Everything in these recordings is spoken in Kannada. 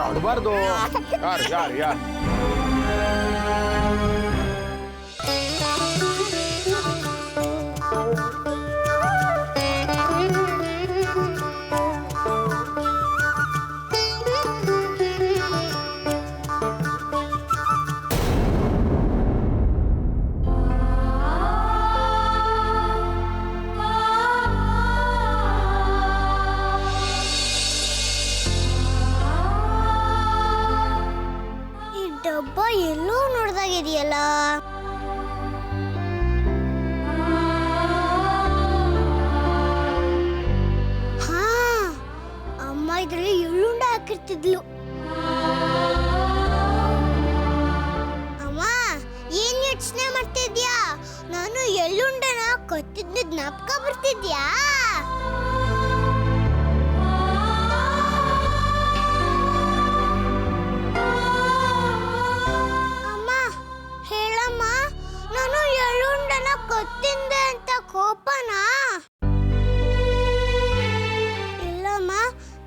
ಆಡಬಾರ್ದು. ಯಾರು ಡಬ್ಬ ಎಲ್ಲೋ ನೋಡ್ದಾಗಿದೆಯಲ್ಲ. ಹಾ, ಅಮ್ಮ ಇದ್ರಲ್ಲಿ ಎಳ್ಳುಂಡೆ ಹಾಕಿರ್ತಿದ್ಲು. ಅಮ್ಮ, ಏನ್ ಯೋಚನೆ ಮಾಡ್ತಿದ್ಯಾ? ನಾನು ಎಳ್ಳುಂಡೆನ ಕತ್ತಿದ್ದ ಜ್ಞಾಪಕ ಬರ್ತಿದ್ಯಾ? ಗೊತ್ತಿಂದೆ ಅಂತ ಕೋಪನಾ? ಇಲ್ಲಮ್ಮ,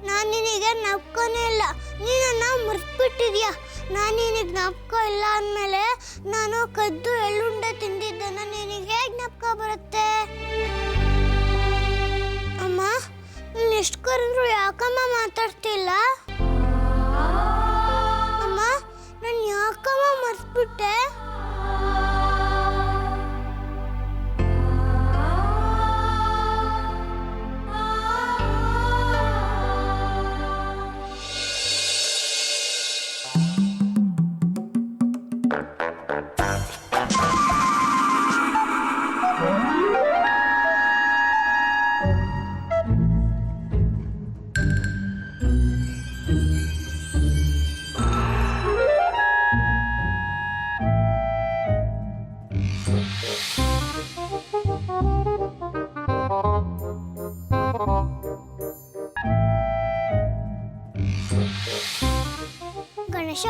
ನಾನು ನಿನಗೆ ಜ್ಞಾಪಕನೇ ಇಲ್ಲ. ನೀನನ್ನ ಮರ್ತ್ಬಿಟ್ಟಿದ್ಯಾ. ನಾನು ನಿನಗೆ ಜ್ಞಾಪಕ ಇಲ್ಲ ಅಂದಮೇಲೆ ನಾನು ಕದ್ದು ಎಳ್ಳುಂಡೆ ತಿಂದಿದ್ದನ್ನ ನಿನಗೆ ಜ್ಞಾಪಕ ಬರುತ್ತೆ. ಅಮ್ಮ, ನೀನು ಎಷ್ಟು ಕರೆದ್ರು ಯಾಕಮ್ಮ ಮಾತಾಡ್ತಿಲ್ಲ? ಅಮ್ಮ, ನಾನು ಯಾಕಮ್ಮ ಮರ್ತ್ಬಿಟ್ಟೆ?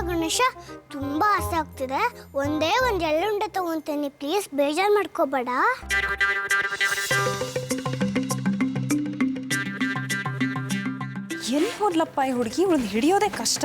ಗಣೇಶ, ತುಂಬಾ ಆಸೆ ಆಗ್ತಿದೆ. ಒಂದೇ ಒಂದು ಎಳ್ಳುಂಡೆ ತಗೊಂತೇನೆ, ಪ್ಲೀಸ್ ಬೇಜಾರು ಮಾಡ್ಕೋಬೇಡ. ಎಲ್ಲಿ ಹೋದ್ಲಪ್ಪ ಈ ಹುಡುಗಿ? ಒಂದು ಹಿಡಿಯೋದೇ ಕಷ್ಟ.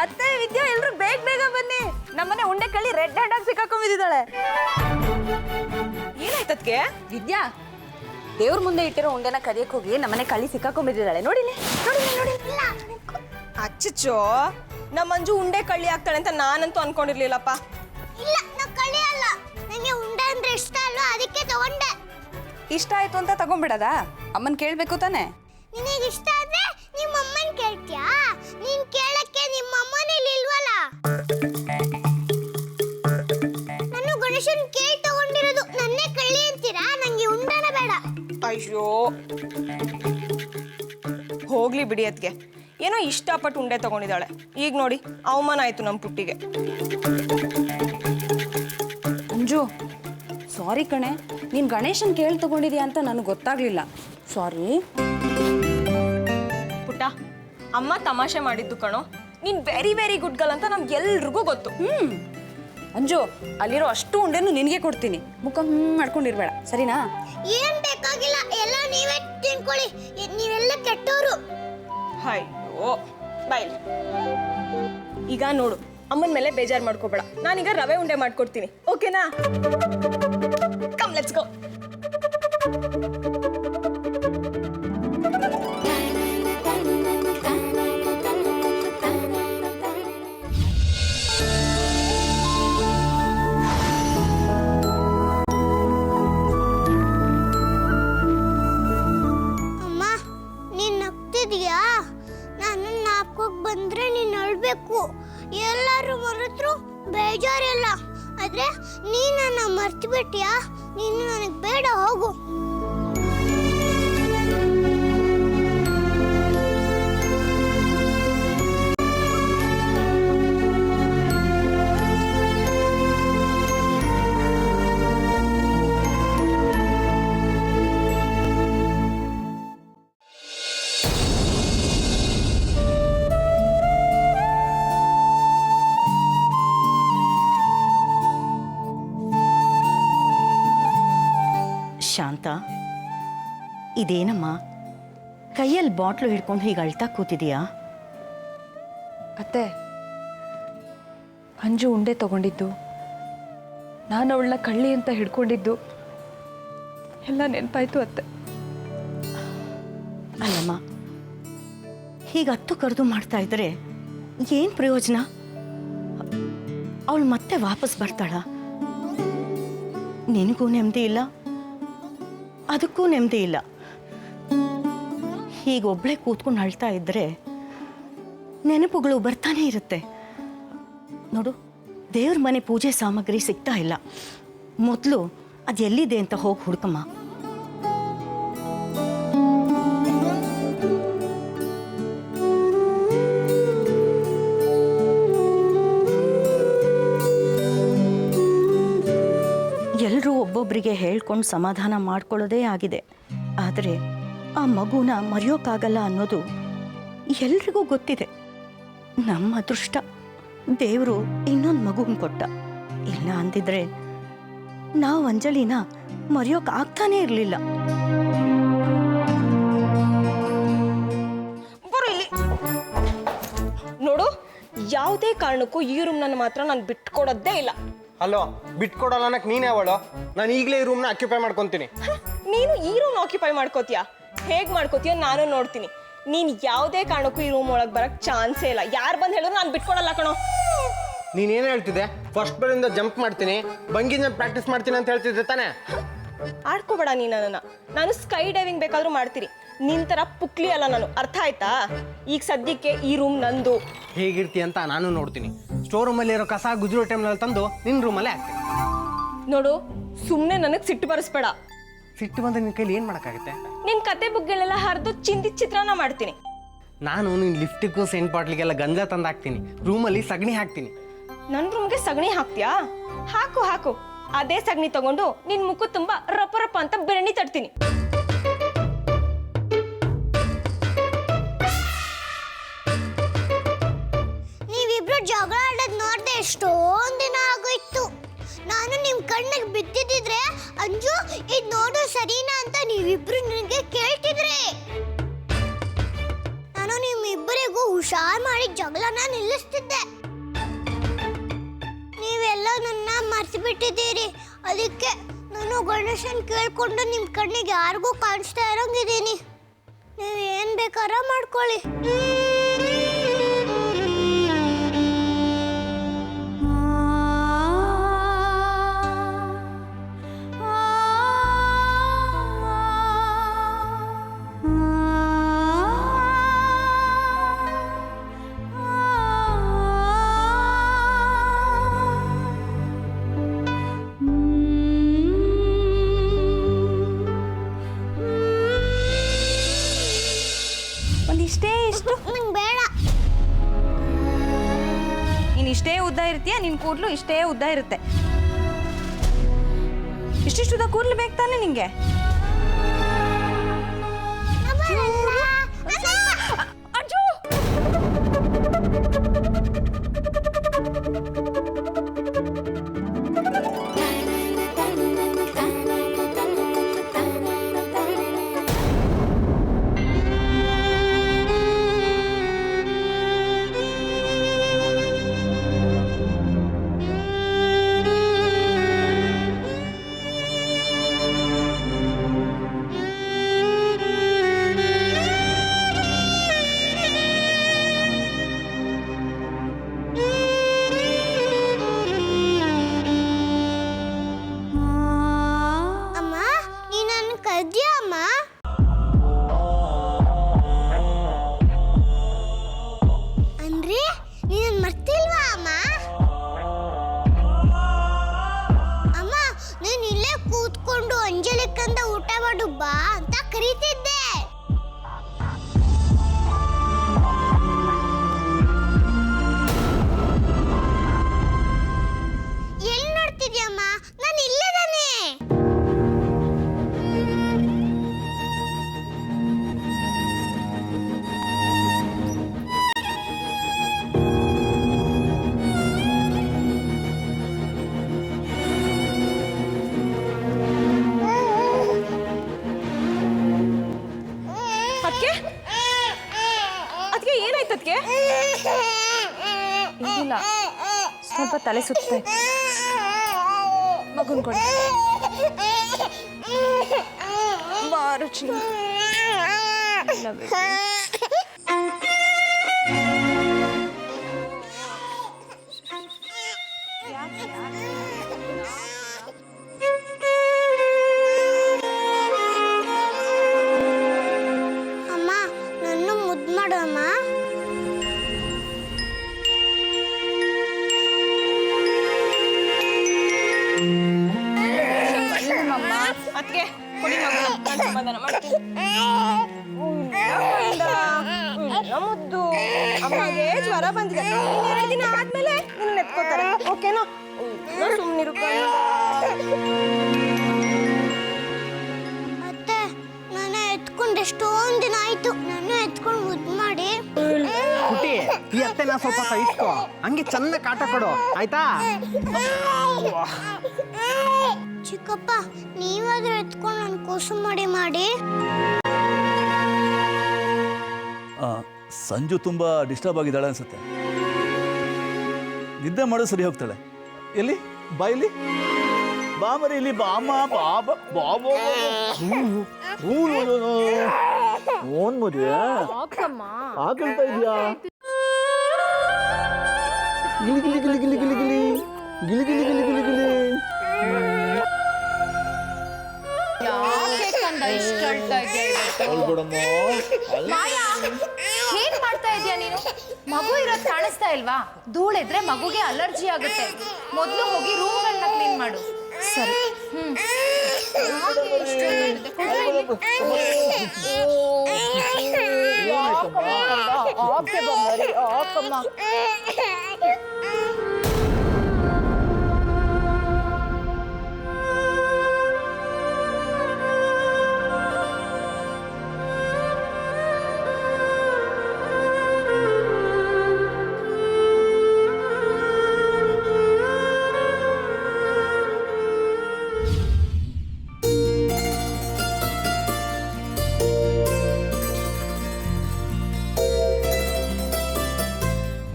ಅತ್ತೆ, ವಿದ್ಯಾ, ಎಲ್ರು ಬೇಗ ಬನ್ನಿ. ನಮ್ಮನೆ ಉಂಡೆ ಕಳ್ಳಿ ರೆಡ್ ಹ್ಯಾಂಡ್ ಆಗಿ ಸಿಕ್ಕಾಕೊಂಡ್ಬಿದ್ದಾಳೆ. ಏನಾಯ್ತದ್ಕೆ? ವಿದ್ಯಾ, ದೇವ್ರ ಮುಂದೆ ಇಟ್ಟಿರೋ ಉಂಡೆನ ಕದಿಯಕ್ಕೆ ಹೋಗಿ ನಮ್ಮನೆ ಕಳ್ಳಿ ಸಿಕ್ಕಾಕೊಂಡ್ಬಿದ್ದಾಳೆ. ನೋಡಿಲಿ. ಅಚ್ಚಚ್ಚೋ, ನಮ್ಮ ಮಂಜು ಉಂಡೆ ಕಳ್ಳಿ ಆಗ್ತಾಳೆ ಅಂತ ನಾನಂತೂ ಅನ್ಕೊಂಡಿರ್ಲಿಲ್ಲಪ್ಪ. ಇಲ್ಲ, ನಾ ಕಳ್ಳಿ ಅಲ್ಲ. ನನಗೆ ಉಂಡೆ ಅಂದ್ರೆ ಇಷ್ಟ ಅಲ್ವಾ, ಅದಕ್ಕೆ ತಗೊಂಡೆ. ಇಷ್ಟ ಆಯ್ತು ಅಂತ ತಗೊಂಡ್ಬಿಡದ? ಅಮ್ಮನ್ ಕೇಳ್ಬೇಕು ತಾನೆ? ನಿನಗೆ ಇಷ್ಟ ಆದ್ರೆ ನಿಮ್ಮ ಅಮ್ಮನ್ ಕೇಳ್ತೀಯಾ? ನೀನ್ ಕೇಳಕ್ಕೆ ನಿಮ್ಮ ಅಮ್ಮನೇ ಇಲ್ವಲ್ಲ. ನಾನು ಗಣೇಶನ್ ಕೇಳಿ ತಗೊಂಡಿರೋದು. ನನ್ನೇ ಕಳ್ಳಿ ಅಂತೀರಾ? ನಂಗೆ ಉಂಡೆನ ಬೇಡ. ಅಯ್ಯೋ, ಹೋಗ್ಲಿ ಬಿಡಿ. ಅದ್ಕೆ ಏನೋ ಇಷ್ಟಪಟ್ಟು ಉಂಡೆ ತಗೊಂಡಿದ್ದಾಳೆ. ಈಗ ನೋಡಿ, ಅವಮಾನ ಆಯ್ತು ನಮ್ಮ ಪುಟ್ಟಿಗೆ. ಅಂಜು, ಸಾರಿ ಕಣೆ, ನೀನ್ ಗಣೇಶನ್ ಕೇಳಿ ತಗೊಂಡಿದ್ಯಾ ಅಂತ ನನಗೆ ಗೊತ್ತಾಗ್ಲಿಲ್ಲ. ಸಾರಿ ಪುಟ್ಟ, ಅಮ್ಮ ತಮಾಷೆ ಮಾಡಿದ್ದು ಕಣೋ. ನೀನ್ ವೆರಿ ವೆರಿ ಗುಡ್ ಗರ್ಲ್ ಅಂತ ನಮ್ಗೆಲ್ರಿಗೂ ಗೊತ್ತು. ಅಂಜು, ಅಲ್ಲಿರೋ ಅಷ್ಟು ಉಂಡೆನು ನಿನಗೆ ಕೊಡ್ತೀನಿ. ಮುಖ ಮಾಡ್ಕೊಂಡಿರ್ಬೇಡ, ಸರಿನಾ? ಏನ್ ಬೇಕಾಗಿಲ್ಲ, ಎಲ್ಲ ನೀವೇ ತಿನ್ಕೊಳ್ಳಿ. ನೀವೆಲ್ಲ ಕೆಟ್ಟವರು. ಅಯ್ಯೋ, ಬಾಯ್. ಈಗ ನೋಡು, ಅಮ್ಮನ ಮೇಲೆ ಬೇಜಾರು ಮಾಡ್ಕೋಬೇಡ. ನಾನೀಗ ರವೆ ಉಂಡೆ ಮಾಡ್ಕೊಡ್ತೀನಿ, ಓಕೆನಾ? Come, let's go. ಅಮ್ಮ, ನೀನ್ ನಗ್ತಿದ್ಯಾ? ನಾನು ನಾಪ್ಕೋಕ್ ಬಂದ್ರೆ ನೀನ್ ಅಳ್ಬೇಕು. ಎಲ್ಲರೂ ಮರೆತ್ರು ಬೇಜಾರಿಲ್ಲ. ಆದ್ರೆ ನೀನ್ ನನ್ನ ಮರ್ತು ಬಿಟ್ಟಿಯಾ? ನೀನು ನನಗೆ ಬೇಡ, ಹೋಗು. ಶಾಂತ, ಇದೇನಮ್ಮ ಕೈಯಲ್ಲಿ ಬಾಟ್ಲು ಹಿಡ್ಕೊಂಡು ಹೀಗೆ ಅಳ್ತಾ ಕೂತಿದೀಯಾ? ಅತ್ತೆ, ಅಂಜು ಉಂಡೆ ತಗೊಂಡಿದ್ದು, ನಾನು ಅವಳನ್ನ ಕಳ್ಳಿ ಅಂತ ಹಿಡ್ಕೊಂಡಿದ್ದು ಎಲ್ಲ ನೆನಪಾಯ್ತು ಅತ್ತೆ. ಅಲ್ಲಮ್ಮ, ಹೀಗೆ ಹತ್ತು ಕರೆದು ಮಾಡ್ತಾ ಇದ್ರೆ ಏನು ಪ್ರಯೋಜನ? ಅವಳು ಮತ್ತೆ ವಾಪಸ್ ಬರ್ತಾಳ? ನಿನಗೂ ನೆಮ್ಮದಿ ಇಲ್ಲ, ಅದಕ್ಕೂ ನೆಮ್ಮದಿ ಇಲ್ಲ. ಹೀಗೊಬ್ಳೆ ಕೂತ್ಕೊಂಡು ಅಳ್ತಾ ಇದ್ರೆ ನೆನಪುಗಳು ಬರ್ತಾನೆ ಇರುತ್ತೆ. ನೋಡು, ದೇವ್ರ ಮನೆ ಪೂಜೆ ಸಾಮಗ್ರಿ ಸಿಗ್ತಾ ಇಲ್ಲ. ಮೊದಲು ಅದು ಎಲ್ಲಿದೆ ಅಂತ ಹೋಗಿ ಹುಡುಕಮ್ಮ. ಎಲ್ಲರೂ ಒಬ್ಬೊಬ್ಬರಿಗೆ ಹೇಳ್ಕೊಂಡು ಸಮಾಧಾನ ಮಾಡ್ಕೊಳ್ಳೋದೇ ಆಗಿದೆ. ಆದರೆ ಆ ಮಗುನ ಮರೆಯೋಕ್ಕಾಗಲ್ಲ ಅನ್ನೋದು ಎಲ್ರಿಗೂ ಗೊತ್ತಿದೆ. ನಮ್ಮ ಅದೃಷ್ಟ, ದೇವರು ಇನ್ನೊಂದು ಮಗುನ ಕೊಟ್ಟ. ಇಲ್ಲ ಅಂದಿದ್ರೆ ನಾವು ಅಂಜಲಿನ ಮರೆಯೋಕೆ ಆಗ್ತಾನೇ ಇರಲಿಲ್ಲ. ನೋಡು, ಯಾವುದೇ ಕಾರಣಕ್ಕೂ ಈ ರೂಮ್ನ ಮಾತ್ರ ನಾನು ಬಿಟ್ಕೊಡೋದೇ ಇಲ್ಲ. ಅಲ್ಲೋ, ಬಿಟ್ಕೊಡಲ್ಲ ಅನ್ನಕ್ಕೆ ನೀನೇ ಅವಳು. ನಾನು ಈಗಲೇ ಈ ರೂಮ್ನ ಆಕ್ಯುಪೈ ಮಾಡ್ಕೊತೀನಿ. ನೀನು ಈ ರೂಮ್ ಆಕ್ಯುಪೈ ಮಾಡ್ಕೋತೀಯಾ? ಹೇಗ್ ಮಾಡ್ಕೋತೀಯೋ ನಾನು ನೋಡ್ತೀನಿ. ನೀನ್ ಯಾವುದೇ ಕಾರಣಕ್ಕೂ ಈ ರೂಮ್ ಒಳಗೆ ಬರಕ್ ಚಾನ್ಸೇ ಇಲ್ಲ. ಯಾರು ಬಂದು ಹೇಳಿದ್ರು ನಾನು ಬಿಟ್ಕೊಡಲ್ಲ ಕಣೋ. ನೀನೇನು ಹೇಳ್ತಿದ್ದೆ? ಫಸ್ಟ್ ಬರಿಂದ ಜಂಪ್ ಮಾಡ್ತೀನಿ, ಬಂಗಿನ ಪ್ರಾಕ್ಟೀಸ್ ಮಾಡ್ತೀನಿ ಅಂತ ಹೇಳ್ತಿದ್ದೆ ತಾನೇ? ಆಡ್ಕೋಬೇಡ ನೀನು ನನ್ನನ್ನು. ನಾನು ಸ್ಕೈ ಡೈವಿಂಗ್ ಬೇಕಾದ್ರೂ ಮಾಡ್ತೀನಿ. ನಿನ್ ಥರ ಪುಕ್ಲಿ ಅಲ್ಲ ನಾನು, ಅರ್ಥ ಆಯ್ತಾ? ಈಗ ಸದ್ಯಕ್ಕೆ ಈ ರೂಮ್ ನಂದು. ಹೇಗಿರ್ತಿ ಅಂತ ನಾನು ನೋಡ್ತೀನಿ. ಸ್ಟೋರ್ ರೂಮಲ್ಲಿ ಇರೋ ಕಸ ಗುಜರೋ ಟೈಮ್ನಲ್ಲಿ ತಂದು ನಿನ್ನ ರೂಮಲ್ಲೇ ಹಾಕ್ತೀನಿ. ನೋಡು, ಸುಮ್ಮನೆ ನನಗೆ ಸಿಟ್ಟು ಬರಿಸ್ಬೇಡ. ಸಿಟ್ಟು ಬಂದ್ರೆ ನಿನ್ನ ಕೈಲಿ ಏನು ಮಾಡೋಕ್ಕಾಗುತ್ತೆ? ನಿನ್ ಕತೆ ಬುಗ್ಗಳೆಲ್ಲ ಹರಿದು ಚಿಂದಿ ಚಿತ್ರಾನ್ನ ಮಾಡ್ತೀನಿ. ನಾನು ನಿನ್ನ ಲಿಫ್ಟಿಗೂ ಸೆಂಟ್ ಬಾಟ್ಲಿಗೆಲ್ಲ ಗಂಜಾ ತಂದು ಹಾಕ್ತೀನಿ. ರೂಮಲ್ಲಿ ಸಗಣಿ ಹಾಕ್ತೀನಿ. ನನ್ನ ರೂಮ್ಗೆ ಸಗಣಿ ಹಾಕ್ತೀಯಾ? ಹಾಕು ಹಾಕು. ಅದೇ ಸಗಣಿ ತಗೊಂಡು ನಿನ್ ಮುಖ ತುಂಬಾ ರಪ ರಪ ಅಂತ ಬೆರಣಿ ತಡ್ತೀನಿ. ನೀವಿಬ್ರು ಜಗಳ ಆಡೋದು ನೋಡ್ದೆ ಎಷ್ಟೊಂದು ದಿನ ಆಗೋಯ್ತು. ನಾನು ನಿಮ್ ಕಣ್ಣಿಗೆ ಬಿದ್ದಿದ್ರೆ ಅಂಜು ಇದು ನೋಡು ಸರಿನಾ ಅಂತ ನೀವಿಬ್ರು ನನಗೆ ಕೇಳ್ತಿದ್ರೆ ನಾನು ನಿಮ್ಮಿಬ್ಬರಿಗೂ ಹುಷಾರ್ ಮಾಡಿ ಜಗಳನ ನಿಲ್ಲಿಸ್ತಿದ್ದೆ. ನೀವೆಲ್ಲ ನನ್ನ ಮರ್ತು ಬಿಟ್ಟಿದ್ದೀರಿ. ಅದಕ್ಕೆ ನಾನು ಗಣೇಶನ್ ಕೇಳ್ಕೊಂಡು ನಿಮ್ಮ ಕಣ್ಣಿಗೆ ಯಾರಿಗೂ ಕಾಣಿಸ್ತಾ ಇರೋಂಗಿದ್ದೀನಿ. ನೀವು ಏನು ಬೇಕಾರ ಮಾಡ್ಕೊಳ್ಳಿ. ಇಷ್ಟೇ ಇಷ್ಟು ನಂಗೆ ಬೇಡ. ನೀನು ಇಷ್ಟೇ ಉದ್ದ ಇರ್ತೀಯ, ನಿನ್ನ ಕೂದಲು ಇಷ್ಟೇ ಉದ್ದ ಇರುತ್ತೆ. ಇಷ್ಟಿಷ್ಟು ಉದ್ದ ಕೂದಲು ಬೇಕು ತಾನೆ ನಿಂಗೆ? ಅಜ್ಜು, ಊಟ ಮಾಡು ಬಾ ಅಂತ ಕರೀತಿದ್ದೆ. ಎಲ್ಲಿ ನೋಡ್ತಿದ್ಯಮ್ಮ? ನಾನು ಇಲ್ಲೇ ತಾನೆ. ತಲೆ ಸುತ್ತೆ. ಮಗುನ್ ಕೊಡಿ. ಬಾರು ಚಿನ್ನ. ಅಮ್ಮ ನನ್ನ ಮುದ್ದು ಮಾಡಮ್ಮ. ಅದಕ್ಕೆ ಕೊಡಿ ಮಗು, ನಾನು ಸಮಾಧಾನ ಮಾಡ್ತೀನಿ. ಮುದ್ದು ಅಮ್ಮಗೆ ಜ್ವರ ಬಂದಿದೆ. 2 ದಿನ ಆದ್ಮೇಲೆ ನಿನ್ನ ಎತ್ಕೋತಾರೆ, ಓಕೆನಾ? ಸುಮ್ಮನಿರು. ಅತ್ತೆ ನನ್ನ ಎತ್ಕೊಂಡು ಎಷ್ಟೊಂದು ದಿನ ಆಯ್ತು. ನನ್ನ ಎತ್ಕೊಂಡು ಮುದ್ದು ಮಾಡಿ. ಪುಟಿ ಈ ಅತ್ತೆನ ಸ್ವಲ್ಪ ಸಹಿಸ್ಕೋ, ಹಂಗೆ ಚೆನ್ನಾಗಿ ಕಾಟ ಕೊಡು ಆಯ್ತಾ? ಚಿಕ್ಕಪ್ಪ ನೀವಾದ್ರೂ ಎತ್ಕೊಂಡು ನನ್ನ ಕೂಸು ಮಾಡಿ. ಸಂಜು ತುಂಬ ಡಿಸ್ಟರ್ಬ್ ಆಗಿದ್ದಾಳೆ ಅನ್ಸುತ್ತೆ. ನಿದ್ದೆ ಮಾಡೋದು ಸರಿ ಹೋಗ್ತಾಳೆ. ಎಲ್ಲಿ ಬಾಯಲ್ಲಿ ಬಾ ಮರಿ, ಇಲ್ಲಿ ಬಾಮ ಬಾಬಾ ಬಾಬಾ ಓನ್ ಮದುವೆ ಹಾಕಳ್ತಾ ಇದೆಯಾ? ಗಿಲಿ ಗಿಲಿ ಗಿಲಿ ಗಿಲಿ ಗಿಲಿ ಗಿಲಿ ಗಿಲಿ ಗಿಲಿ ಗಿಲಿ ಗಿಲಿ ಗಿಲಿ. ಏನ್ ಮಾಡ್ತಾ ಇದೀಯ ನೀನು? ಮಗು ಇರೋದ್ ಕಾಣಿಸ್ತಾ ಇಲ್ವಾ? ಧೂಳಿದ್ರೆ ಮಗುಗೆ ಅಲರ್ಜಿ ಆಗುತ್ತೆ. ಮೊದ್ಲು ಹೋಗಿ ರೂಮ್ಗಳನ್ನ ಕ್ಲೀನ್ ಮಾಡು. ಸರಿ.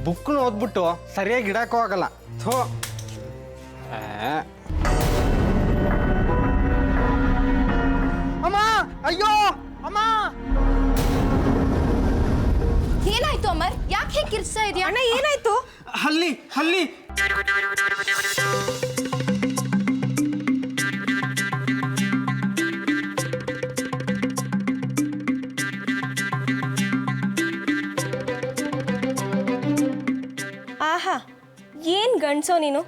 ಬುಕ್ನ ಓದ್ಬಿಟ್ಟು ಸರಿಯಾಗಿ ಇಡಕ್ಕೂ ಆಗಲ್ಲ. ಥೋ ಅಮ್ಮ, ಅಯ್ಯೋ ಅಮ್ಮ. ಏನಾಯ್ತು ಅಮರ್? ಯಾಕೆ ಹೀಗೆ ಕಿರ್ಚ್ತಾ ಇದೀಯ? ಅಣ್ಣ ಏನಾಯ್ತು? ಹಲ್ಲಿ ಹಲ್ಲಿ. ಆಹಾ, ಏನ್ ಗಂಡ್ಸೋ ನೀನು.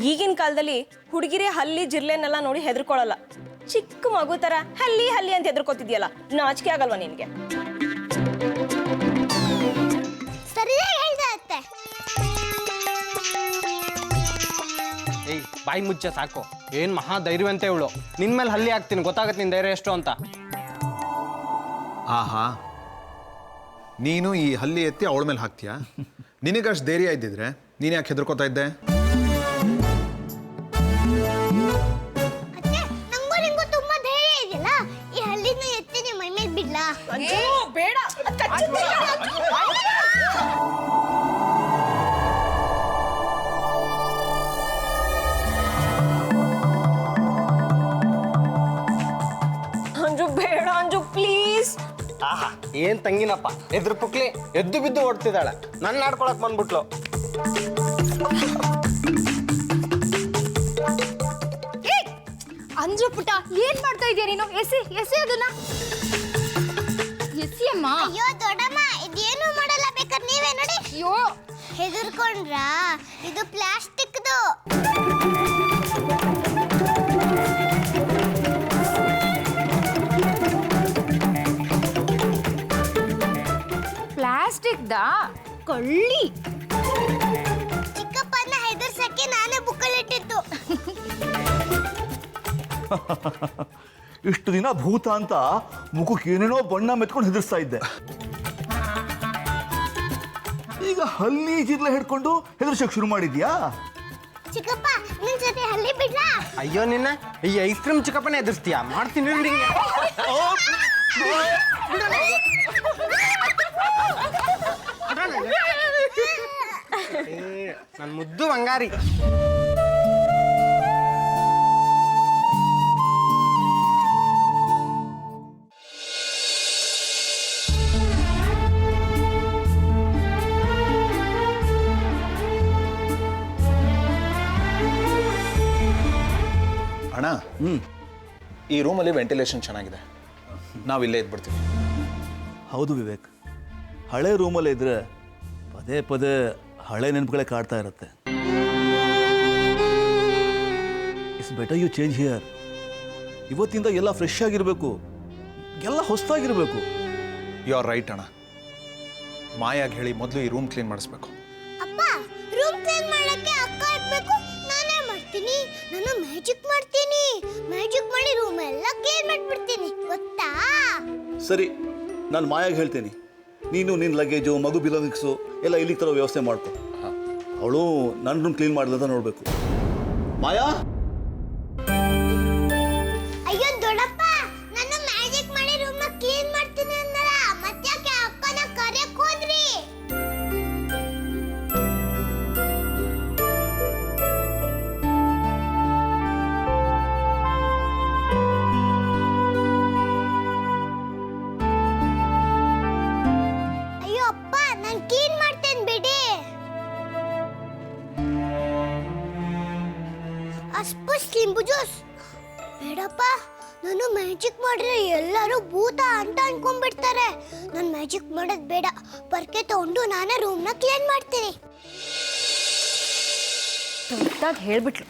ಈಗಿನ ಕಾಲದಲ್ಲಿ ಹುಡುಗಿರೇ ಹಲ್ಲಿ ಜಿರ್ಲೆನೆಲ್ಲ ನೋಡಿ ಹೆದರ್ಕೊಳ್ಳಲ್ಲ. ಚಿಕ್ಕ ಮಗು ತರ ಹಲ್ಲಿ ಹಲ್ಲಿ ಅಂತ ಹೆದರ್ಕೋತಿದ್ಯಲ್ಲ, ನಾಚಿಕೆ ಆಗಲ್ವಾ ನಿನ್ಗೆ? ಸರಿಯಾಗಿ ಹೇಳ್ದೆ ಅತ್ತೆ. ಏಯ್ ಬಾಯಿ ಮುಚ್ಚ ಸಾಕು. ಏನ್ ಮಹಾ ಧೈರ್ಯವಂತೆ ಇವಳು. ನಿನ್ ಮೇಲೆ ಹಲ್ಲಿ ಹಾಕ್ತೀನಿ, ಗೊತ್ತಾಗತ್ತೆ ನಿನ್ ಧೈರ್ಯ ಎಷ್ಟು ಅಂತ. ಆಹಾ, ನೀನು ಈ ಹಲ್ಲಿ ಎತ್ತಿ ಅವಳ ಮೇಲೆ ಹಾಕ್ತೀಯಾ? ನಿನಗಷ್ಟು ಧೈರ್ಯ ಇದ್ದಿದ್ರೆ ನೀನು ಯಾಕೆ ಹೆದರ್ಕೋತಾ ಇದ್ದೆ? ಅತ್ತೆ ನಂಗೂ ನಿಂಗೂ ತುಂಬಾ ಧೈರ್ಯ ಇದೆಯಲ್ಲ, ಈ ಹಲ್ಲಿನ ಎತ್ತಿ ನಿಮ್ಮ ಮೈ ಮೇಲೆ ಬಿಡ್ಲಾ? ಬೇಡ. ಅಂಜು ಬೇಡ ಅಂಜು, ಪ್ಲೀಸ್. ಆಹಾ, ಏನ್ ತಂಗಿನಪ್ಪ, ಎದ್ರು ಪುಕ್ಲಿ ಎದ್ದು ಬಿದ್ದು ಓಡ್ತಿದ್ದಾಳೆ. ನನ್ನ ಆಡ್ಕೊಳಕ್ ಬಂದ್ಬಿಟ್ಲು. ಅಂಜು ಪುಟ, ಏನ್ ಮಾಡ್ತಾ ಇದೀಯ ನೀನು? ಎಸಿ ಎಸಿ ಅದನ್ನ. ಎಸಿ ಅಮ್ಮ. ಅಯ್ಯೋ ದೊಡ್ಡಮ್ಮ, ಇದೇನು ಮಾಡಲ್ಲ, ಬೇಕಾದ್ರೆ ನೀವೇ ನೋಡಿ. ಅಯ್ಯೋ, ಹೆದರ್ಕೊಂಡ್ರಾ? ಇದು ಪ್ಲಾಸ್ಟಿಕ್ದು. ಪ್ಲಾಸ್ಟಿಕ್ ದಾ ಕಳ್ಳಿ. ಚಿಕ್ಕಪ್ಪನ ಹೆದರ್ಸಕ್ಕೆ ನಾನೇ ಬುಕ್ಕಲ್ಲಿ ಇಟ್ಟಿದ್ದು. ಇಷ್ಟು ದಿನ ಭೂತ ಅಂತ ಮುಖಕ್ಕೆ ಏನೇನೋ ಬಣ್ಣ ಮೆತ್ಕೊಂಡು ಹೆದರ್ಸ್ತಾ ಇದ್ದೆ. ಈಗ ಹಲ್ಲಿ ಜಿರ್ಲೆ ಹಿಡ್ಕೊಂಡು ಹೆದರ್ಸಕ್ ಶುರು ಮಾಡಿದ್ಯಾ? ಚಿಕ್ಕಪ್ಪ ನಿನ್ ಜೊತೆ ಹಲ್ಲಿ ಬಿಡ್ಲಾ? ಅಯ್ಯೋ ನಿನ್ನ ಈ ಐಸ್ ಕ್ರೀಮ್ ಚಿಕ್ಕಪ್ಪನೇ ಎದುರಿಸ್ತೀಯಾ? ಮಾಡ್ತೀನಿ ನೋಡಿ. ನನ್ನ ಮುದ್ದು ಬಂಗಾರಿ. ಅಣ್ಣ ಈ ರೂಮಲ್ಲಿ ವೆಂಟಿಲೇಷನ್ ಚೆನ್ನಾಗಿದೆ, ನಾವು ಇಲ್ಲೇ ಇದ್ಬಿಡ್ತೀವಿ. ಹೌದು ವಿವೇಕ್, ಹಳೆ ರೂಮಲ್ಲೇ ಇದ್ರೆ ಪದೇ ಪದೇ ಹಳೆ ನೆನಪುಗಳೇ ಕಾಡ್ತಾ ಇರುತ್ತೆ. It's better you change here. ಇವತ್ತಿಂದ ಎಲ್ಲ ಫ್ರೆಶ್ ಆಗಿರಬೇಕು, ಎಲ್ಲ ಹೊಸದಾಗಿರಬೇಕು. ಯು ಆರ್ ರೈಟ್ ಅಣ್ಣ. ಮಾಯಾಗಿ ಹೇಳಿ ಮೊದಲು ಈ ರೂಮ್ ಕ್ಲೀನ್ ಮಾಡಿಸ್ಬೇಕು. ಅಪ್ಪ, ರೂಮ್ ಕ್ಲೀನ್ ಮಾಡಕ್ಕೆ ಅಕ್ಕ ಇರ್ಬೇಕು, ನಾನೇ ಮಾಡ್ತೀನಿ. ನಾನು ಮ್ಯಾಜಿಕ್ ಮಾಡ್ತೀನಿ. ಮ್ಯಾಜಿಕ್ ಮಾಡಿ ರೂಮ್ ಎಲ್ಲ ಕ್ಲೀನ್ ಮಾಡ್ಬಿಡ್ತೀನಿ, ಗೊತ್ತಾ? ಸರಿ, ನಾನು ಮಾಯಾಗಿ ಹೇಳ್ತೀನಿ, ನೀನು ನಿನ್ನ ಲಗೇಜು ಮಗು ಬಿಲಾಂಗಿಂಗ್ಸು ಎಲ್ಲ ಇಲ್ಲಿಗೆ ತರೋ ವ್ಯವಸ್ಥೆ ಮಾಡ್ಕೊ. ಅವಳು ನನ್ನ ರೂಮ್ ಕ್ಲೀನ್ ಮಾಡಿದಂತ ನೋಡಬೇಕು. ಮಾಯಾ, ಅಯ್ಯೋ ದೊಡ್ಡಪ್ಪ, ನಾನು ಮ್ಯಾಜಿಕ್ ಮಾಡಿ ರೂಮ್ ಕ್ಲೀನ್ ಮಾಡ್ತೀನಿ ಅಂದಲ್ಲ, ಮತ್ತ್ಯಾಕೆ ಅಕ್ಕನ ಕರೆಯಕ್ ಹೋದ್ರಿ? ಅಯ್ಯೋ ಅಪ್ಪ, ನಾನು ಕ್ಲೀನ್ ಮಾಡ್ತೇನೆ ಬಿಡಿ. ಅಸ್ಪುಸ್ ಲಿಂಬು ಜ್ಯೂಸ್ ಬೇಡಪ್ಪ. ನಾನು ಮ್ಯಾಜಿಕ್ ಮಾಡಿದ್ರೆ ಎಲ್ಲರೂ ಭೂತ ಅಂತ ಅನ್ಕೊಂಡ್ಬಿಡ್ತಾರೆ. ನಾನು ಮ್ಯಾಜಿಕ್ ಮಾಡೋದು ಬೇಡ. ಪರ್ಕೆ ತಗೊಂಡು ನಾನೇ ರೂಮ್ನ ಕ್ಲೀನ್ ಮಾಡ್ತೀನಿ. ದೊಡ್ಡದಾಗಿ ಹೇಳ್ಬಿಟ್ಲು,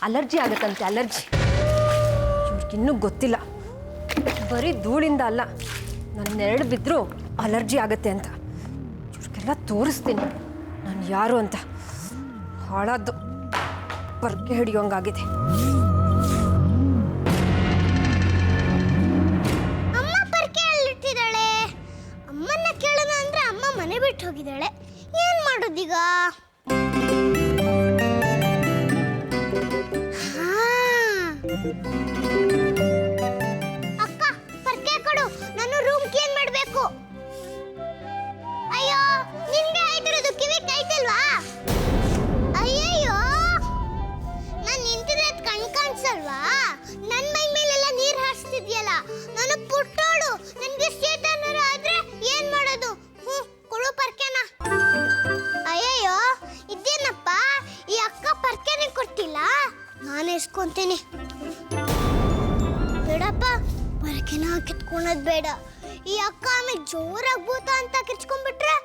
ಅಲರ್ಜಿ ಆಗತ್ತಂತೆ, ಅಲರ್ಜಿ. ಇವ್ರಿಗಿನ್ನೂ ಗೊತ್ತಿಲ್ಲ, ಬರೀ ಧೂಳಿಂದ ಅಲ್ಲ, ನನ್ನ ನೆರಳು ಬಿದ್ದರೂ ಅಲರ್ಜಿ ಆಗತ್ತೆ ಅಂತ. ಇವ್ರಿಗೆಲ್ಲ ತೋರಿಸ್ತೀನಿ ನಾನು ಯಾರು ಅಂತ. ಹಾಳಾದ್ದು ಪರ್ಕೆ ಹಿಡಿಯೋಂಗಾಗಿದೆ. ಅಮ್ಮ ಪರ್ಕೆ ಎಲ್ಲಿಟ್ಟಿದ್ದಾಳೆ? ಅಮ್ಮನ್ನ ಕೇಳೋಣ ಅಂದ್ರೆ ಅಮ್ಮ ಮನೆ ಬಿಟ್ಟು ಹೋಗಿದ್ದಾಳೆ. ಏನ್ ಮಾಡೋದೀಗ? ಅಕ್ಕ, ಪರ್ಕೆ ಕೊಡು, ನಾನು ರೂಮ್ ಕ್ಲೀನ್ ಮಾಡಬೇಕು. ಅಯ್ಯೋ, ನಿನ್ಗೆ ಆಯ್ತಿರೋದು ಕಿವಿ ಕೈತಲ್ವಾ? ಅಯ್ಯಯ್ಯೋ, ನಾನು ನಿಂತಿದ್ರೆ ಕಣ್ ಕಾಣಿಸಲ್ವಾ? ನನ್ನ ಮೈ ಮೇಲೆಲ್ಲ ನೀರು ಹಾರಿಸ್ತಿದ್ಯಲ್ಲ. ನಾನು ಪುಟ್ಟೋಳು, ನನಗೆ ಶೇತಾನರ ಆದ್ರೆ ಏನ್ ಮಾಡೋದು? ಕೊಡು ಪರ್ಕೆನ. ಅಯ್ಯಯ್ಯೋ, ಇದೇನಪ್ಪ, ಈ ಅಕ್ಕ ಪರ್ಕೆನೆ ಕೊಡ್ತಿಲ್ಲ. ನಾನು ಎಸ್ಕೊಂತೀನಿ. ಬೇಡಪ್ಪ, ಪರ್ಕೆನ ಕಿತ್ಕೊಳೋದು ಬೇಡ. ಈ ಅಕ್ಕ ಆಮೇಲೆ ಜೋರಾಗಿ ಭೂತ ಅಂತ ಕಿರ್ಚ್ಕೊಂಡ್ಬಿಟ್ರೆ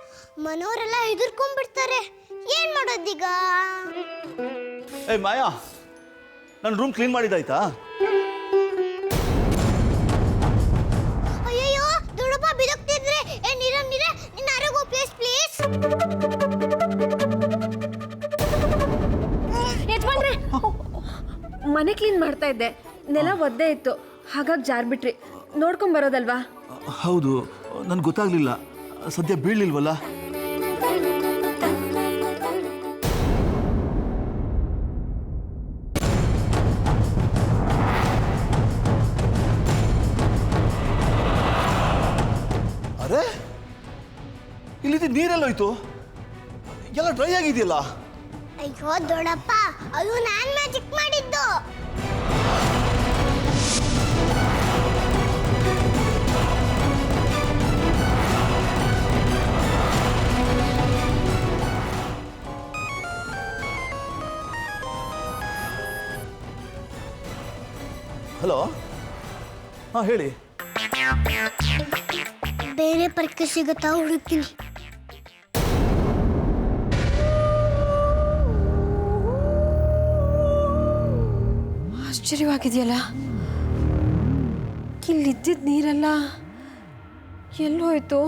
ಮನೋರೆಲ್ಲ ಹೆದರ್ಕೊಂಡ್ಬಿಡ್ತಾರೆ. ಏನ್ ಮಾಡೋದೀಗ? ಏ ಮಾಯಾ, ನನ್ನ ರೂಮ್ ಕ್ಲೀನ್ ಮಾಡಿದ್ದಾಯ್ತಾ? ಅಯ್ಯಯ್ಯೋ, ದೊಡ್ಡಪ್ಪ ಬಿದಕ್ತಿದ್ರೆ. ಏ ನೀರವ್ ನೀರೆ, ನಿನ್ನ ಆರೋಗ್ಯ ಪ್ಲೀಸ್. ಯಜಮಾನ್ರೆ, ಮನೆ ಕ್ಲೀನ್ ಮಾಡ್ತಾ ಇದ್ದೆ, ನೆಲ ಒದ್ದೆ ಇತ್ತು, ಹಾಗಾಗಿ ಜಾರ್ಬಿಟ್ರಿ. ನೋಡ್ಕೊಂಬರೋದಲ್ವಾ? ಹೌದು, ನನ್ಗೆ ಗೊತ್ತಾಗ್ಲಿಲ್ಲ. ಸದ್ಯ ಬೀಳ್ಲಿಲ್ವಲ್ಲ? ಅರೆ, ಇಲ್ಲಿದ್ದು ನೀರೆಲ್ಲೋಯ್ತು? ಎಲ್ಲ ಡ್ರೈ ಆಗಿದೆಯಲ್ಲ? ಅಯ್ಯೋ ದೊಡ್ಡಪ್ಪ, ಅದು ನಾನ್ ಮ್ಯಾಜಿಕ್ ಮಾಡಿದ್ದು. ಹಲೋ, ಹಾಂ ಹೇಳಿ. ಬೇರೆ ಪರ್ಕೆ ಸಿಗುತ್ತಾ ಹುಡುಕ್ತೀನಿ. ಆಶ್ಚರ್ಯವಾಗಿದೆಯಲ್ಲ, ಇಲ್ಲಿದ್ದಿದ್ದ ನೀರೆಲ್ಲ ಎಲ್ಲೋಯ್ತು?